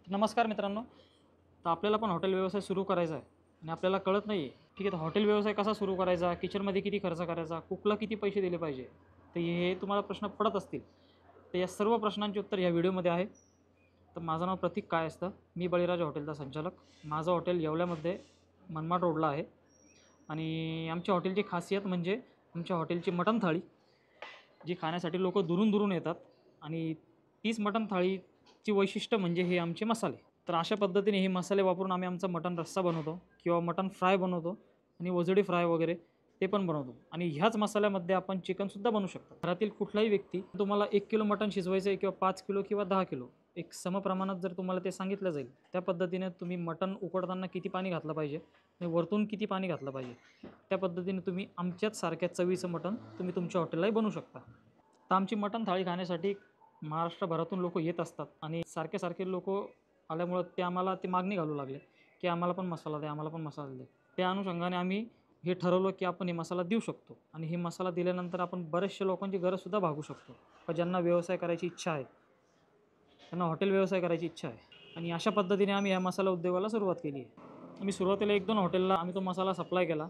नमस्कार मित्रांनो. तर आपल्याला पण हॉटेल व्यवसाय सुरू करायचा आहे आणि आपल्याला कळत नाही आहे, ठीक आहे, तर हॉटेल व्यवसाय कसा सुरू करायचा, किचनमध्ये किती खर्च करायचा, कुकला किती पैसे दिले पाहिजे. तर हे तुम्हाला प्रश्न पडत असतील. तर या सर्व प्रश्नांचे उत्तर या व्हिडिओमध्ये आहे. तर माझं नाव प्रतीक काय असतं, मी बळीराजा हॉटेलचा संचालक. माझं हॉटेल येवल्यामध्ये मनमाड रोडला आहे आणि आमच्या हॉटेलची खासियत म्हणजे आमच्या हॉटेलची मटण थाळी, जी खाण्यासाठी लोक दुरून दुरून येतात. आणि तीच मटण थाळीची वैशिष्ट्य म्हणजे हे आमचे मसाले. तर अशा पद्धतीने हे मसाले वापरून आम्ही आमचा मटण रस्सा बनवतो किंवा मटण फ्राय बनवतो आणि वजडी फ्राय वगैरे ते पण बनवतो. आणि ह्याच मसाल्यामध्ये आपण चिकनसुद्धा बनवू शकतो. घरातील कुठलाही व्यक्ती तुम्हाला 1 किलो मटण शिजवायचं आहे किंवा 5 किलो किंवा 10 किलो, एक समप्रमाणात जर तुम्हाला ते सांगितलं जाईल, त्या पद्धतीने तुम्ही मटण उकडताना किती पाणी घातलं पाहिजे आणि वरतून किती पाणी घातलं पाहिजे, त्या पद्धतीने तुम्ही आमच्याच सारख्या चवीचं मटण तुम्ही तुमच्या हॉटेललाही बनवू शकता. तर आमची मटण थाळी खाण्यासाठी महाराष्ट्रभरातून लोक येत असतात आणि सारखे सारखे लोक आल्यामुळं ते आम्हाला ते मागणी घालू लागले की आम्हाला पण मसाला द्या, आम्हाला पण मसाला द्या. त्या अनुषंगाने आम्ही हे ठरवलं की आपण हे मसाला देऊ शकतो आणि हे मसाला दिल्यानंतर आपण बऱ्याचशा लोकांची गरजसुद्धा भागू शकतो, का ज्यांना व्यवसाय करायची इच्छा आहे, त्यांना हॉटेल व्यवसाय करायची इच्छा आहे. आणि अशा पद्धतीने आम्ही ह्या मसाला उद्योगाला सुरुवात केली आहे. आम्ही सुरुवातीला 1-2 हॉटेलला आम्ही तो मसाला सप्लाय केला,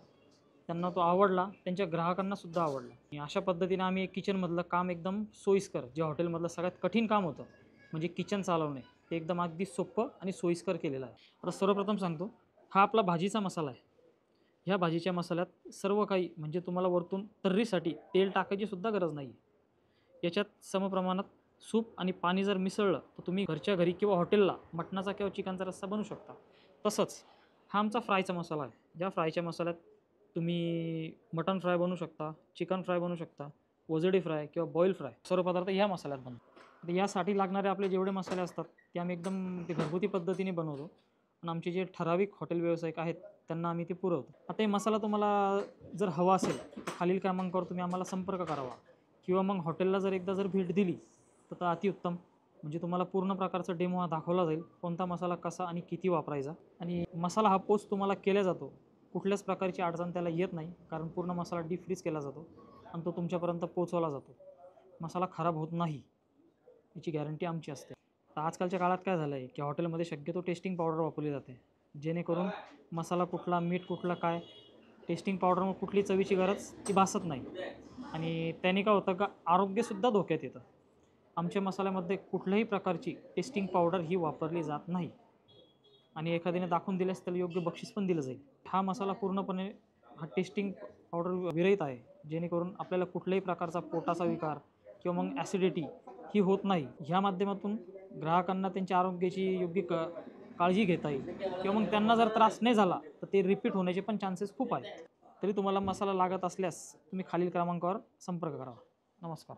त्यांना तो आवडला, त्यांच्या ग्राहकांनासुद्धा आवडला. आणि अशा पद्धतीने आम्ही किचनमधलं काम एकदम सोयीस्कर, जे हॉटेलमधलं सगळ्यात कठीण काम होतं म्हणजे किचन चालवणे, ते एकदम अगदी सोपं आणि सोयीस्कर केलेलं आहे. आता सर्वप्रथम सांगतो, हा आपला भाजीचा मसाला आहे. ह्या भाजीच्या मसाल्यात सर्व काही म्हणजे तुम्हाला वरतून तर्रीसाठी तेल टाकायची सुद्धा गरज नाही आहे. याच्यात समप्रमाणात सूप आणि पाणी जर मिसळलं तर तुम्ही घरच्या घरी किंवा हॉटेलला मटणाचा किंवा चिकनचा रस्सा बनवू शकता. तसंच हा आमचा फ्रायचा मसाला आहे. ज्या फ्रायच्या मसाल्यात तुम्ही मटण फ्राय बनवू शकता, चिकन फ्राय बनवू शकता, वजडी फ्राय किंवा बॉईल फ्राय, सर्व पदार्थ ह्या मसाल्यात बनवतो. तर यासाठी लागणारे आपले जेवढे मसाले असतात ते आम्ही एकदम ते घरगुती पद्धतीने बनवतो आणि आमचे जे ठराविक हॉटेल व्यावसायिक आहेत त्यांना आम्ही ते पुरवतो. आता हे मसाला तुम्हाला जर हवा असेल तर खालील क्रमांकावर तुम्ही आम्हाला संपर्क करावा किंवा मग हॉटेलला जर एकदा जर भेट दिली तर अतिउत्तम. म्हणजे तुम्हाला पूर्ण प्रकारचा डेमो हा दाखवला जाईल, कोणता मसाला कसा आणि किती वापरायचा. आणि मसाला हा पोच तुम्हाला केला जातो, कुठल्याच प्रकारची अडचण त्याला येत नाही, कारण पूर्ण मसाला डीप फ्रीज केला जातो आणि तो तुमच्यापर्यंत पोचवला जातो. मसाला खराब होत नाही याची गॅरंटी आमची असते. तर आजकालच्या काळात काय झालं आहे की हॉटेलमध्ये शक्यतो टेस्टिंग पावडर वापरली जाते, जेणेकरून मसाला कुठला, मीठ कुठला, काय, टेस्टिंग पावडरमुळे कुठली चवीची गरज ती भासत नाही आणि त्याने काय होतं का आरोग्यसुद्धा धोक्यात येतं. आमच्या मसाल्यामध्ये कुठल्याही प्रकारची टेस्टिंग पावडर ही वापरली जात नाही आणि एखाद्याने दाखवून दिल्यास त्याला योग्य बक्षीस पण दिलं जाईल. हा मसाला पूर्णपणे हा टेस्टिंग पावडर विरहित आहे, जेणेकरून आपल्याला कुठल्याही प्रकारचा पोटाचा विकार किंवा मग ॲसिडिटी ही होत नाही. ह्या माध्यमातून ग्राहकांना त्यांच्या आरोग्याची योग्य काळजी घेता येईल किंवा मग त्यांना जर त्रास नाही झाला तर ते रिपीट होण्याचे पण चान्सेस खूप आहेत. तरी तुम्हाला मसाला लागत असल्यास तुम्ही खालील क्रमांकावर संपर्क करावा. नमस्कार.